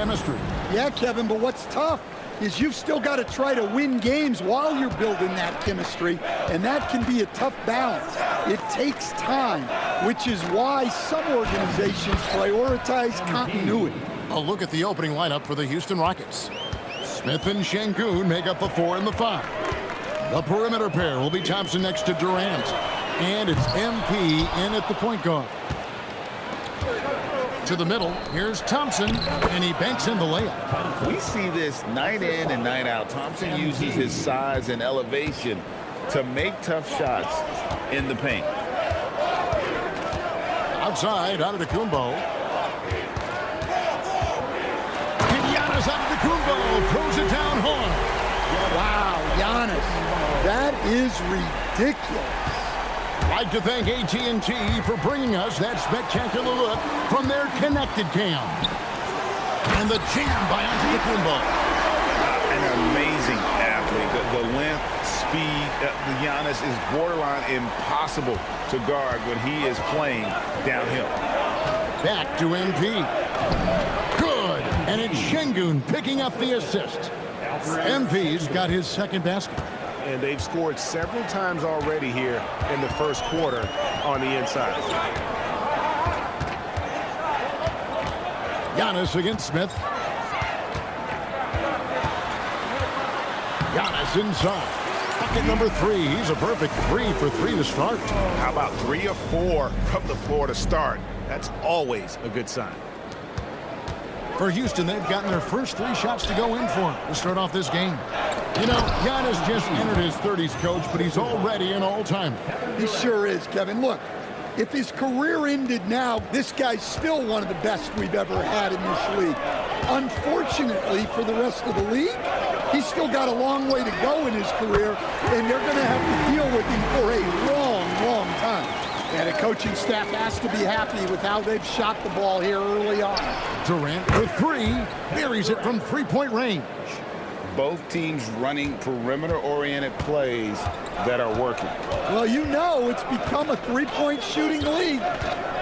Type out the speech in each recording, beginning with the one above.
chemistry. Yeah, Kevin, but what's tough is you've still got to try to win games while you're building that chemistry, and that can be a tough balance. It takes time, which is why some organizations prioritize continuity. A look at the opening lineup for the Houston Rockets. Smith and Şengün make up the 4 and the 5. The perimeter pair will be Thompson next to Durant. And it's MP in at the point guard. To the middle, here's Thompson, and he banks in the layup. We see this night in and night out. Thompson uses his size and elevation to make tough shots in the paint. Outside, Antetokounmpo. And Giannis Antetokounmpo throws it down hard. Wow, Giannis, that is ridiculous. I'd like to thank AT&T for bringing us that spectacular look from their connected cam. And the jam by Antetokounmpo. An amazing athlete. The length, speed, Giannis is borderline impossible to guard when he is playing downhill. Back to MP. Good. And it's Şengün picking up the assist. MP's got his second basket. And they've scored several times already here in the first quarter on the inside. Giannis against Smith. Giannis inside. Bucket number 3. He's a perfect 3 for 3 to start. How about 3 of 4 from the floor to start? That's always a good sign. For Houston, they've gotten their first 3 shots to go in for him to start off this game. You know, Giannis just entered his 30s, Coach, but he's already an all-timer. He sure is, Kevin. Look, if his career ended now, this guy's still one of the best we've ever had in this league. Unfortunately for the rest of the league, he's still got a long way to go in his career, and they're going to have to deal with him for a long, long time. And the coaching staff has to be happy with how they've shot the ball here early on. Durant with 3, buries it from 3-point range. Both teams running perimeter-oriented plays that are working. Well, you know it's become a 3-point shooting league.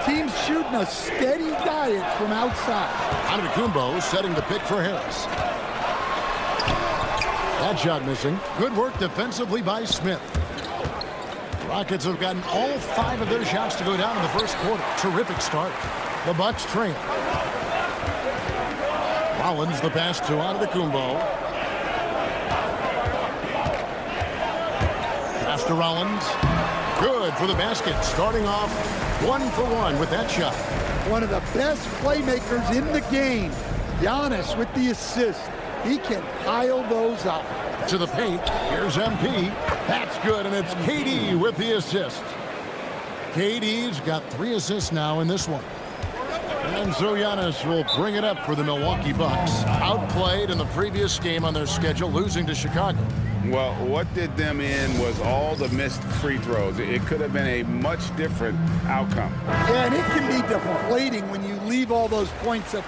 Teams shooting a steady diet from outside. Antetokounmpo setting the pick for Harris. That shot missing. Good work defensively by Smith. Rockets have gotten all 5 of their shots to go down in the first quarter. Terrific start. The Bucks trail. Rollins the pass to Antetokounmpo. Pass to Rollins. Good for the basket. Starting off 1 for 1 with that shot. One of the best playmakers in the game. Giannis with the assist. He can pile those up. To the paint. Here's MP. That's good, and it's KD with the assist. KD's got 3 assists now in this one. And so Giannis will bring it up for the Milwaukee Bucks. Outplayed in the previous game on their schedule, losing to Chicago. Well, what did them in was all the missed free throws. It could have been a much different outcome. Yeah, and it can be deflating when you leave all those points up.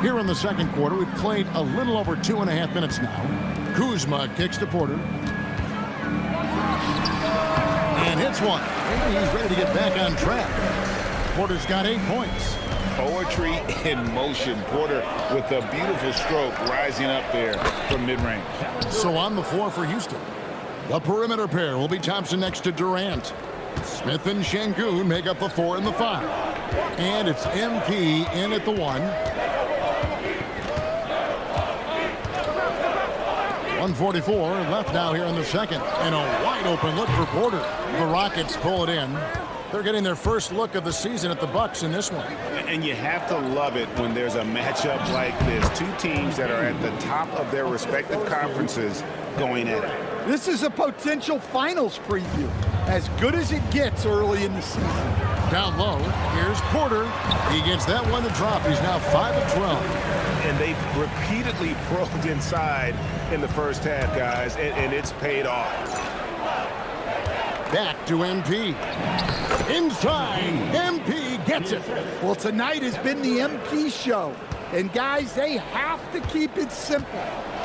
Here in the second quarter, we've played a little over 2.5 minutes now. Kuzma kicks to Porter. And hits one. And he's ready to get back on track. Porter's got 8 points. Poetry in motion. Porter with a beautiful stroke rising up there from mid-range. So on the floor for Houston. The perimeter pair will be Thompson next to Durant. Smith and Şengün make up the 4 and the 5. And it's MP in at the 1. 1:44 left now here in the second. And a wide open look for Porter. The Rockets pull it in. They're getting their first look of the season at the Bucks in this one. And you have to love it when there's a matchup like this. 2 teams that are at the top of their respective conferences going at it. This is a potential finals preview. As good as it gets early in the season. Down low, here's Porter. He gets that one to drop. He's now 5 of 12. And they've repeatedly probed inside in the first half, guys, and it's paid off. Back to MP. Inside, MP gets it. Well, tonight has been the MP show. And guys, they have to keep it simple.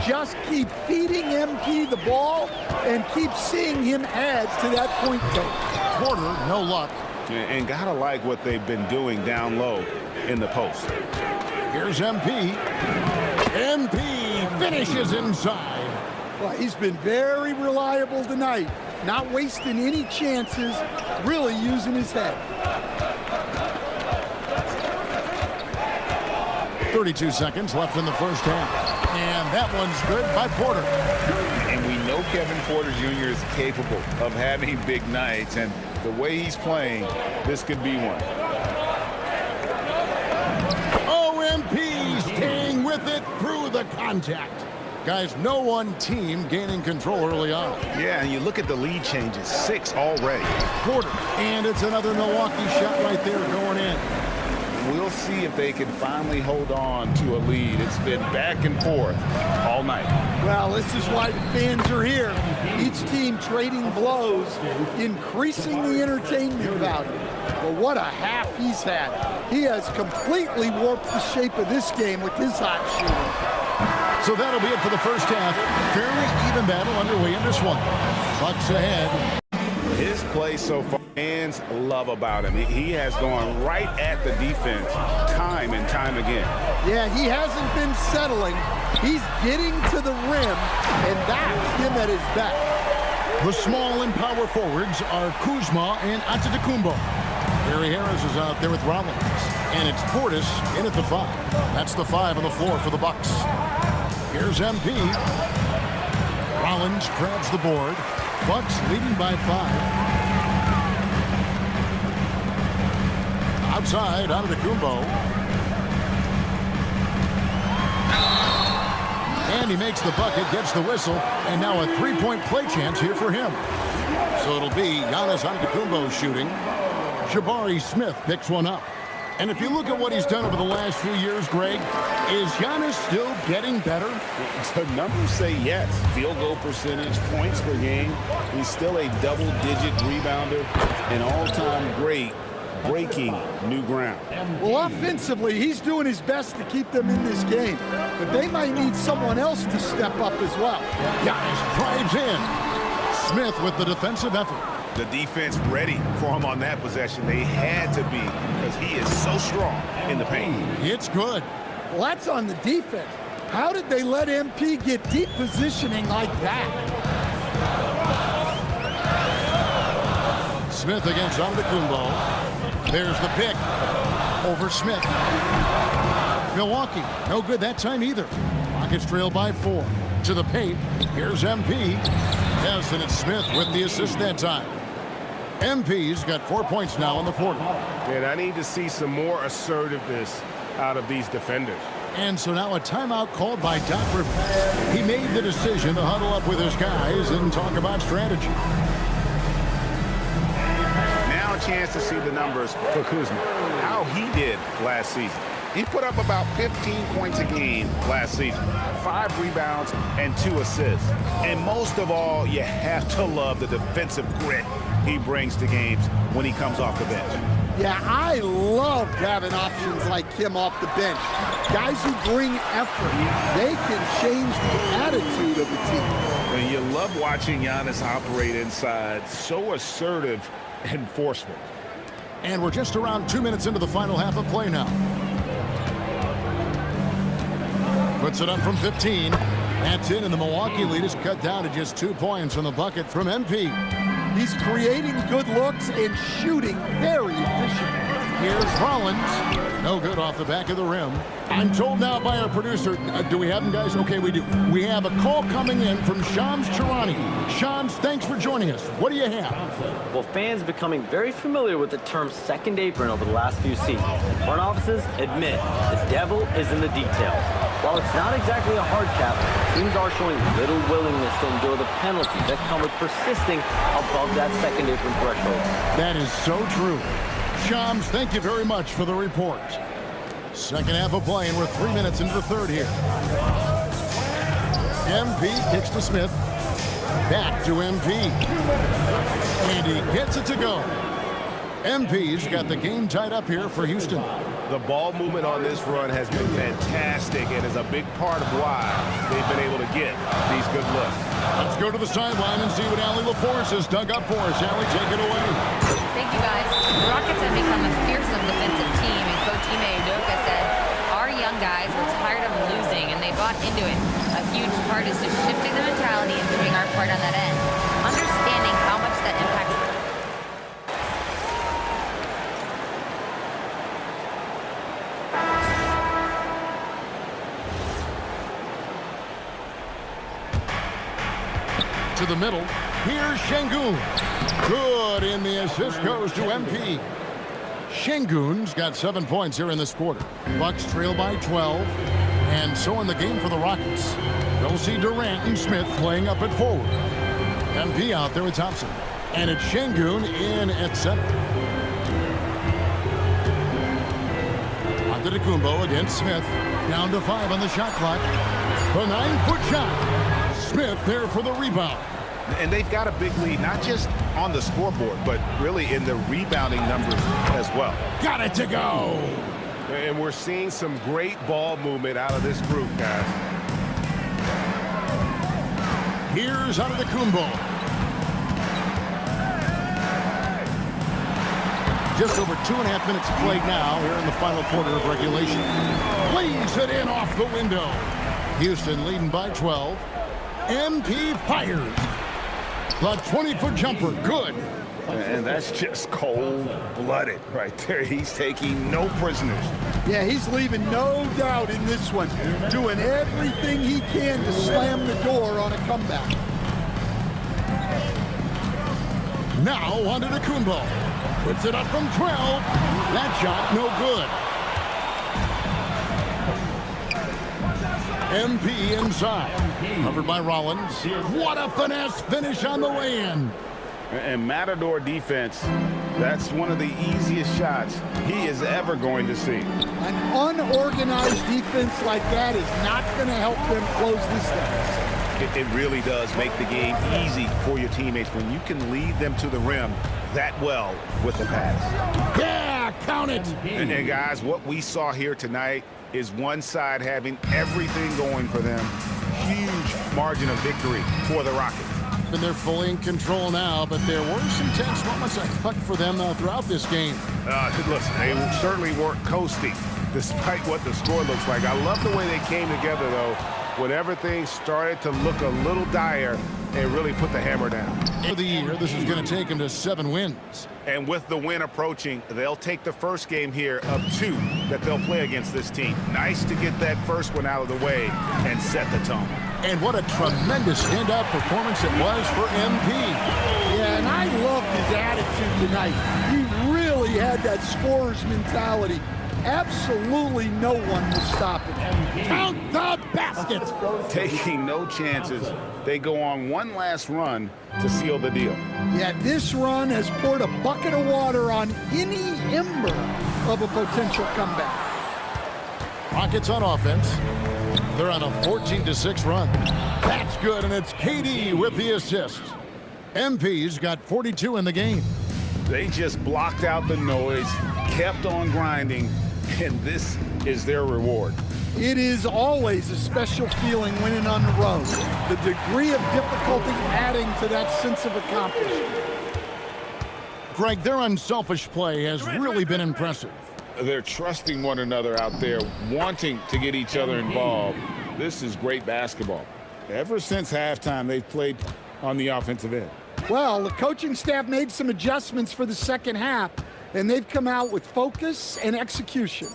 Just keep feeding MP the ball and keep seeing him add to that point total. Porter, no luck. And gotta like what they've been doing down low in the post. Here's MP. MP finishes inside. Well, he's been very reliable tonight. Not wasting any chances, really using his head. 32 seconds left in the first half. And that one's good by Porter. And we know Kevin Porter Jr. is capable of having big nights, and the way he's playing, this could be one. OMP staying with it through the contact. Guys, no one team gaining control early on. Yeah, and you look at the lead changes, 6 already. Porter, and it's another Milwaukee shot right there going in. We'll see if they can finally hold on to a lead. It's been back and forth all night. Well, this is why the fans are here. Each team trading blows, increasing the entertainment value. But what a half he's had. He has completely warped the shape of this game with his hot shooting. So that'll be it for the first half. Fairly even battle underway in this one. Bucks ahead. His play so far, fans love about him. He has gone right at the defense time and time again. Yeah, he hasn't been settling. He's getting to the rim, and that's him at his best. The small and power forwards are Kuzma and Antetokounmpo. Gary Harris is out there with Rollins. And it's Portis in at the 5. That's the 5 on the floor for the Bucks. Here's MP. Rollins grabs the board. Bucks leading by 5. Outside, Antetokounmpo. And he makes the bucket, gets the whistle, and now a three-point play chance here for him. So it'll be Giannis Antetokounmpo shooting. Jabari Smith picks one up. And if you look at what he's done over the last few years, Greg, is Giannis still getting better? The numbers say yes. Field goal percentage, points per game. He's still a double-digit rebounder, an all-time great, breaking new ground. Well, offensively, he's doing his best to keep them in this game. But they might need someone else to step up as well. Giannis drives in. Smith with the defensive effort. The defense ready for him on that possession. They had to be because he is so strong in the paint. It's good. Well, that's on the defense. How did they let MP get deep positioning like that? Smith against Antetokounmpo. There's the pick over Smith. Milwaukee, no good that time either. Rockets trail by 4. To the paint. Here's MP. Yes, and it's Smith with the assist that time. MP's got 4 points now in the quarter. And I need to see some more assertiveness out of these defenders. And so now a timeout called by Doc Rivers. He made the decision to huddle up with his guys and talk about strategy. Now a chance to see the numbers for Kuzma. How he did last season. He put up about 15 points a game last season, 5 rebounds and 2 assists. And most of all, you have to love the defensive grit he brings to games when he comes off the bench. Yeah, I love having options like him off the bench. Guys who bring effort. They can change the attitude of the team. And you love watching Giannis operate inside, so assertive and forceful. And we're just around 2 minutes into the final half of play now. Puts it up from 15. That's in, and the Milwaukee lead is cut down to just 2 points on the bucket from MP. He's creating good looks and shooting very efficient. Here's Rollins. No good off the back of the rim. I'm told now by our producer, do we have him, guys? Okay, we do. We have a call coming in from Shams Charani. Shams, thanks for joining us. What do you have? Well, fans becoming very familiar with the term second apron over the last few seasons. Front offices admit the devil is in the details. While it's not exactly a hard cap, teams are showing little willingness to endure the penalties that come with persisting above that second apron threshold. That is so true. Shams, thank you very much for the report. Second half of play, and we're 3 minutes into the third here. MP kicks to Smith. Back to MP. And he gets it to go. MP's got the game tied up here for Houston. The ball movement on this run has been fantastic and is a big part of why they've been able to get these good looks. Let's go to the sideline and see what Allie LaForce has dug up for us. Allie, take it away. Thank you, guys. The Rockets have become a fearsome defensive team, and Coach Ime Udoka said, our young guys were tired of losing, and they bought into it. A huge part is just shifting the mentality and doing our part on that end. Understanding how much that impacts them. To the middle. Here's Şengün. Good, and the assist goes to MP. Şengün's got 7 points here in this quarter. Bucks trail by 12, and so in the game for the Rockets. They'll see Durant and Smith playing up at forward. MP out there with Thompson, and it's Şengün in at center. Antetokounmpo against Smith. Down to 5 on the shot clock. The 9-foot shot. Smith there for the rebound. And they've got a big lead, not just on the scoreboard, but really in the rebounding numbers as well. Got it to go. And we're seeing some great ball movement out of this group, guys. Here's Antetokounmpo. Just over 2.5 minutes played now here in the final quarter of regulation. Lays it in off the window. Houston leading by 12. MP fires. The 20-foot jumper, good. And that's just cold-blooded right there. He's taking no prisoners. Yeah, he's leaving no doubt in this one. Doing everything he can to slam the door on a comeback. Now Antetokounmpo. Puts it up from 12. That shot no good. MP inside. Covered by Rollins. What a finesse finish on the lay-in. And Matador defense, that's one of the easiest shots he is ever going to see. An unorganized defense like that is not going to help them close this deficit. It really does make the game easy for your teammates when you can lead them to the rim that well with the pass. Yeah, count it. And guys, what we saw here tonight is one side having everything going for them. Huge margin of victory for the Rockets. And they're fully in control now, but there were some tense moments, I thought, for them throughout this game. Listen, they certainly weren't coasting, despite what the score looks like. I love the way they came together, though, when everything started to look a little dire and really put the hammer down. For the year, this is going to take them to 7 wins. And with the win approaching, they'll take the first game here of 2 that they'll play against this team. Nice to get that first one out of the way and set the tone. And what a tremendous standout performance it was for MP. Yeah, and I loved his attitude tonight. He really had that scorer's mentality. Absolutely no one was stopping him. Count the baskets. Taking no chances. They go on one last run to seal the deal. Yeah, this run has poured a bucket of water on any ember of a potential comeback. Rockets on offense. They're on a 14-6 run. That's good, and it's KD with the assist. MP's got 42 in the game. They just blocked out the noise, kept on grinding, and this is their reward. It is always a special feeling winning on the road. The degree of difficulty adding to that sense of accomplishment. Greg, their unselfish play has really been impressive. They're trusting one another out there, wanting to get each other involved. This is great basketball. Ever since halftime, they've played on the offensive end. Well, the coaching staff made some adjustments for the second half, and they've come out with focus and execution.